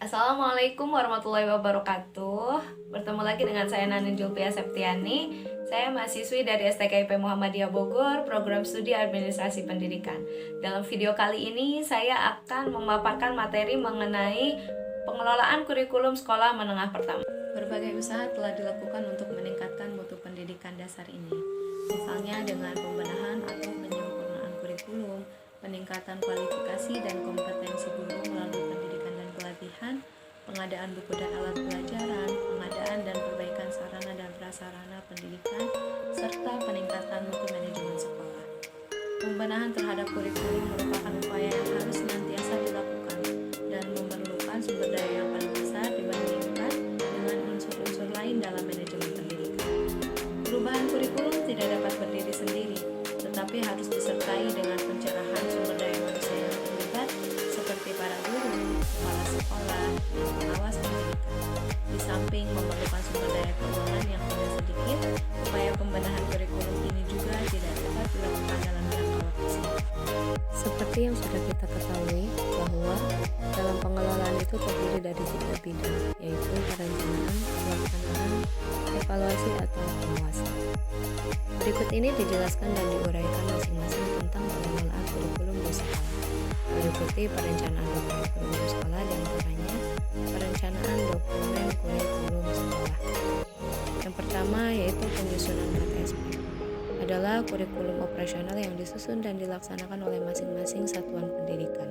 Assalamualaikum warahmatullahi wabarakatuh. Bertemu lagi dengan saya Nanin Julpia Septiani. Saya mahasiswi dari STKIP Muhammadiyah Bogor, program studi administrasi pendidikan. Dalam video kali ini saya akan memaparkan materi mengenai pengelolaan kurikulum sekolah menengah pertama. Berbagai usaha telah dilakukan untuk meningkatkan mutu pendidikan dasar ini, misalnya dengan pembenahan atau penyempurnaan kurikulum, peningkatan kualifikasi dan kompetensi guru melalui pendidikan dan pelatihan, pengadaan buku dan alat pelajaran, pengadaan dan perbaikan sarana dan prasarana pendidikan, serta peningkatan mutu manajemen sekolah. Pembenahan terhadap kurikulum merupakan upaya yang harus senantiasa dilakukan dan memerlukan sumber daya yang paling besar dibandingkan dengan unsur-unsur lain dalam manajemen pendidikan. Perubahan kurikulum tidak dapat berdiri sendiri, tetapi harus disertai dengan pencerahan sumber daya manusia yang terlibat seperti para guru, kepala sekolah, dan pengawas pendidikan. Di samping memerlukan sumber daya keuangan yang tidak sedikit, upaya pembenahan kurikulum ini juga tidak dapat dilakukan dalam jangka waktu singkat. Seperti yang sudah kita ketahui bahwa dalam pengelolaan itu terdiri dari 3 bidang, yaitu perencanaan, pelaksanaan, evaluasi atau pengawasan. Berikut ini dijelaskan dan diuraikan masing-masing tentang pengelolaan kurikulum di sekolah. Meliputi perencanaan dokumen kurikulum sekolah diantaranya perencanaan dokumen kurikulum sekolah. Yang pertama yaitu penyusunan KTSP. Adalah kurikulum operasional yang disusun dan dilaksanakan oleh masing-masing satuan pendidikan.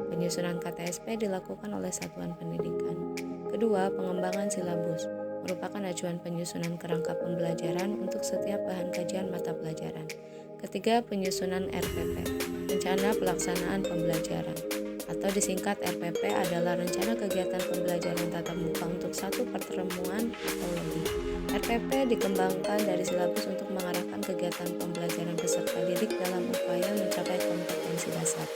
Penyusunan KTSP dilakukan oleh satuan pendidikan. Kedua, pengembangan silabus merupakan acuan penyusunan kerangka pembelajaran untuk setiap bahan kajian mata pelajaran. Ketiga, penyusunan RPP, rencana pelaksanaan pembelajaran, atau disingkat RPP adalah rencana kegiatan pembelajaran tatap muka untuk satu pertemuan atau lebih. RPP dikembangkan dari silabus untuk mengarahkan kegiatan pembelajaran peserta didik dalam upaya mencapai kompetensi dasar.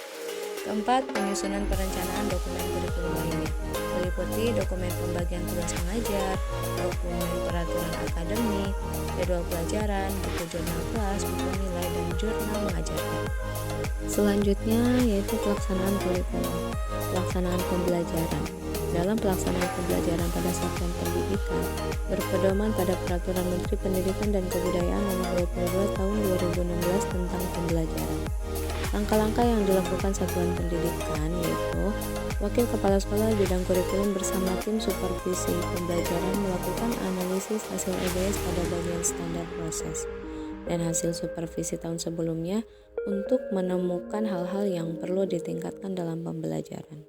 Keempat, penyusunan perencanaan dokumen kurikulum lainnya, meliputi dokumen pembagian tugas mengajar, dokumen peraturan akademik, jadwal pelajaran, buku jurnal kelas, buku nilai, dan jurnal mengajarkan. Selanjutnya yaitu pelaksanaan kurikulum, pelaksanaan pembelajaran. Dalam pelaksanaan pembelajaran pada satuan pendidikan, berpedoman pada Peraturan Menteri Pendidikan dan Kebudayaan Nomor 22 Tahun 2016 tentang pembelajaran. Langkah-langkah yang dilakukan satuan pendidikan yaitu Wakil Kepala Sekolah bidang kurikulum bersama tim supervisi pembelajaran melakukan analisis hasil EBS pada bagian standar proses dan hasil supervisi tahun sebelumnya untuk menemukan hal-hal yang perlu ditingkatkan dalam pembelajaran.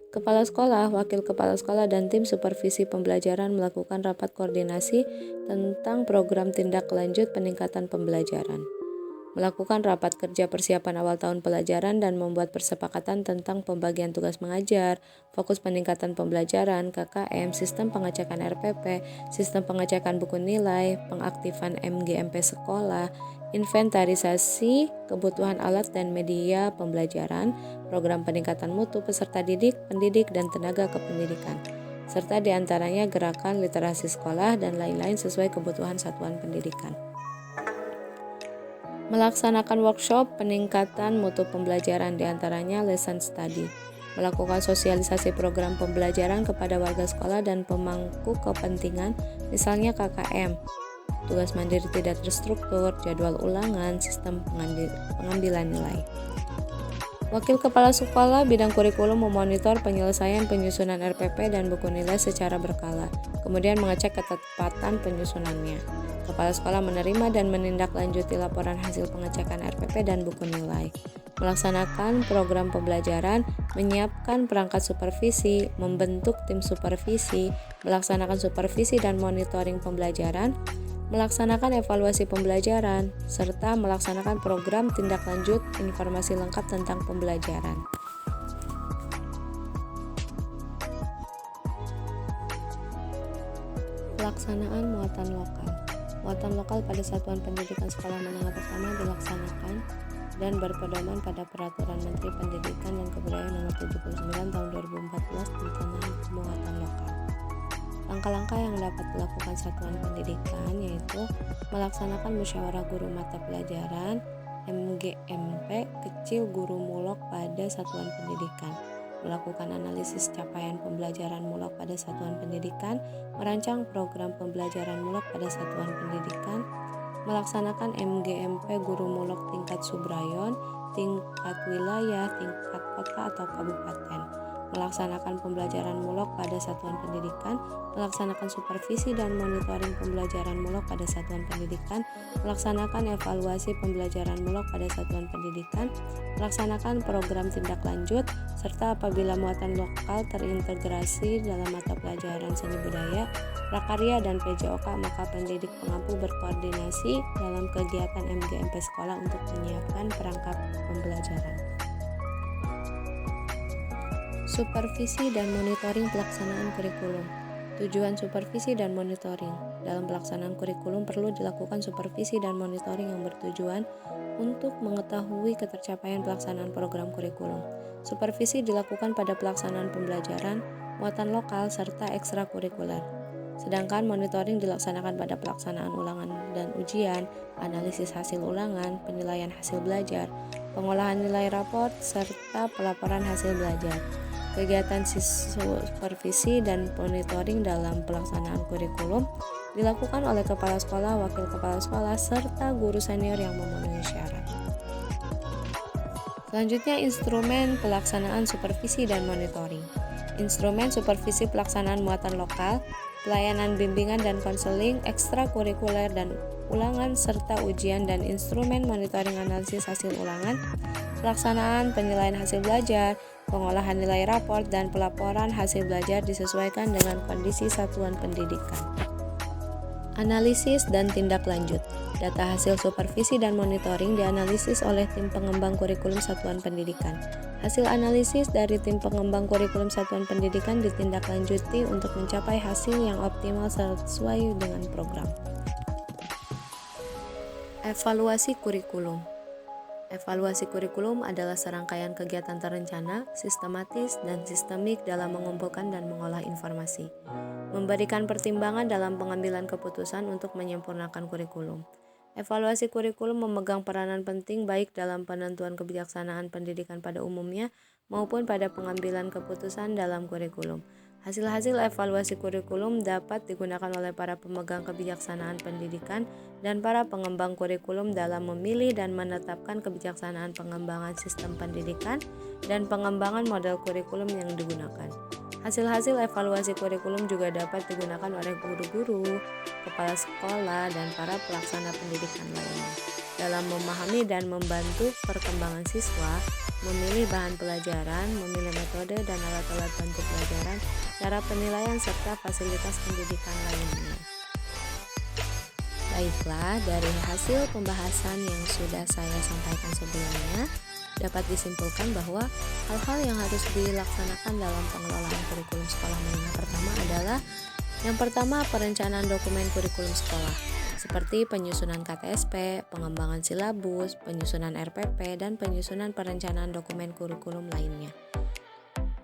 Kepala sekolah, wakil kepala sekolah, dan tim supervisi pembelajaran melakukan rapat koordinasi tentang program tindak lanjut peningkatan pembelajaran, melakukan rapat kerja persiapan awal tahun pelajaran dan membuat persepakatan tentang pembagian tugas mengajar, fokus peningkatan pembelajaran, KKM, sistem pengecekan RPP, sistem pengecekan buku nilai, pengaktifan MGMP sekolah, inventarisasi kebutuhan alat dan media pembelajaran, program peningkatan mutu peserta didik, pendidik, dan tenaga kependidikan, serta diantaranya gerakan literasi sekolah dan lain-lain sesuai kebutuhan satuan pendidikan. Melaksanakan workshop peningkatan mutu pembelajaran diantaranya lesson study, melakukan sosialisasi program pembelajaran kepada warga sekolah dan pemangku kepentingan, misalnya KKM, tugas mandiri tidak terstruktur, jadwal ulangan, sistem pengambilan nilai. Wakil Kepala Sekolah bidang kurikulum memonitor penyelesaian penyusunan RPP dan buku nilai secara berkala, kemudian mengecek ketepatan penyusunannya. Kepala sekolah menerima dan menindaklanjuti laporan hasil pengecekan RPP dan buku nilai, melaksanakan program pembelajaran, menyiapkan perangkat supervisi, membentuk tim supervisi, melaksanakan supervisi dan monitoring pembelajaran, melaksanakan evaluasi pembelajaran, serta melaksanakan program tindak lanjut informasi lengkap tentang pembelajaran. Pelaksanaan muatan lokal. Muatan lokal pada satuan pendidikan sekolah menengah pertama dilaksanakan dan berpedoman pada Peraturan Menteri Pendidikan dan Kebudayaan Nomor 79 Tahun 2014 tentang muatan lokal. Langkah-langkah yang dapat dilakukan satuan pendidikan yaitu melaksanakan musyawarah guru mata pelajaran MGMP kecil guru mulok pada satuan pendidikan, melakukan analisis capaian pembelajaran mulak pada satuan pendidikan, merancang program pembelajaran mulak pada satuan pendidikan, melaksanakan MGMP guru mulak tingkat subrayon, tingkat wilayah, tingkat kota atau kabupaten, melaksanakan pembelajaran mulak pada satuan pendidikan, melaksanakan supervisi dan monitoring pembelajaran mulak pada satuan pendidikan, melaksanakan evaluasi pembelajaran mulak pada satuan pendidikan, melaksanakan program tindak lanjut, serta apabila muatan lokal terintegrasi dalam mata pelajaran seni budaya, prakarya, dan PJOK, maka pendidik pengampu berkoordinasi dalam kegiatan MGMP sekolah untuk menyiapkan perangkat pembelajaran. Supervisi dan monitoring pelaksanaan kurikulum. Tujuan supervisi dan monitoring. Dalam pelaksanaan kurikulum perlu dilakukan supervisi dan monitoring yang bertujuan untuk mengetahui ketercapaian pelaksanaan program kurikulum. Supervisi dilakukan pada pelaksanaan pembelajaran, muatan lokal, serta ekstrakurikuler. Sedangkan monitoring dilaksanakan pada pelaksanaan ulangan dan ujian, analisis hasil ulangan, penilaian hasil belajar, pengolahan nilai raport, serta pelaporan hasil belajar. Kegiatan supervisi dan monitoring dalam pelaksanaan kurikulum dilakukan oleh kepala sekolah, wakil kepala sekolah, serta guru senior yang memenuhi syarat. Selanjutnya, instrumen pelaksanaan supervisi dan monitoring. Instrumen supervisi pelaksanaan muatan lokal, pelayanan bimbingan dan konseling, ekstrakurikuler dan ulangan serta ujian, dan instrumen monitoring analisis hasil ulangan, pelaksanaan penilaian hasil belajar, pengolahan nilai raport, dan pelaporan hasil belajar disesuaikan dengan kondisi satuan pendidikan. Analisis dan tindak lanjut. Data hasil supervisi dan monitoring dianalisis oleh tim pengembang kurikulum satuan pendidikan. Hasil analisis dari tim pengembang kurikulum satuan pendidikan ditindaklanjuti untuk mencapai hasil yang optimal sesuai dengan program. Evaluasi kurikulum. Evaluasi kurikulum adalah serangkaian kegiatan terencana, sistematis, dan sistemik dalam mengumpulkan dan mengolah informasi, memberikan pertimbangan dalam pengambilan keputusan untuk menyempurnakan kurikulum. Evaluasi kurikulum memegang peranan penting baik dalam penentuan kebijaksanaan pendidikan pada umumnya maupun pada pengambilan keputusan dalam kurikulum. Hasil-hasil evaluasi kurikulum dapat digunakan oleh para pemegang kebijaksanaan pendidikan dan para pengembang kurikulum dalam memilih dan menetapkan kebijaksanaan pengembangan sistem pendidikan dan pengembangan model kurikulum yang digunakan. Hasil-hasil evaluasi kurikulum juga dapat digunakan oleh guru-guru, kepala sekolah, dan para pelaksana pendidikan lainnya dalam memahami dan membantu perkembangan siswa, memilih bahan pelajaran, memilih metode dan alat-alat bantu pelajaran, cara penilaian, serta fasilitas pendidikan lainnya. Baiklah, dari hasil pembahasan yang sudah saya sampaikan sebelumnya, dapat disimpulkan bahwa hal-hal yang harus dilaksanakan dalam pengelolaan kurikulum sekolah menengah pertama adalah yang pertama, perencanaan dokumen kurikulum sekolah, seperti penyusunan KTSP, pengembangan silabus, penyusunan RPP, dan penyusunan perencanaan dokumen kurikulum lainnya.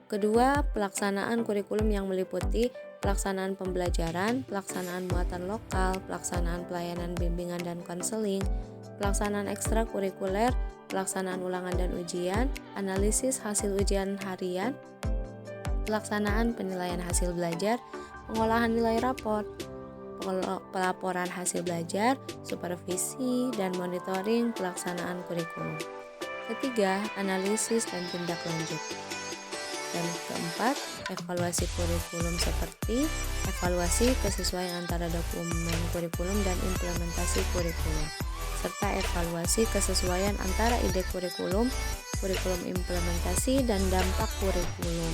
Kedua, pelaksanaan kurikulum yang meliputi pelaksanaan pembelajaran, pelaksanaan muatan lokal, pelaksanaan pelayanan bimbingan dan konseling, pelaksanaan ekstrakurikuler, pelaksanaan ulangan dan ujian, analisis hasil ujian harian, pelaksanaan penilaian hasil belajar, pengolahan nilai raport, pelaporan hasil belajar, supervisi, dan monitoring pelaksanaan kurikulum. Ketiga, analisis dan tindak lanjut. Dan keempat, evaluasi kurikulum seperti evaluasi kesesuaian antara dokumen kurikulum dan implementasi kurikulum, serta evaluasi kesesuaian antara ide kurikulum, kurikulum implementasi, dan dampak kurikulum.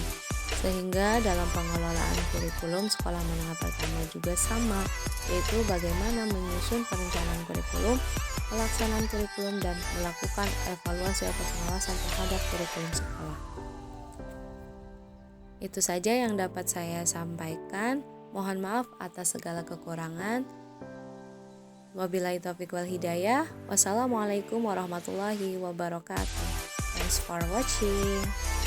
Sehingga dalam pengelolaan kurikulum sekolah menengah pertama juga sama, yaitu bagaimana menyusun perencanaan kurikulum, pelaksanaan kurikulum, dan melakukan evaluasi atau pengawasan terhadap kurikulum sekolah. Itu saja yang dapat saya sampaikan. Mohon maaf atas segala kekurangan. Wabillahi taufiq wal hidayah. Wassalamualaikum warahmatullahi wabarakatuh. Thanks for watching.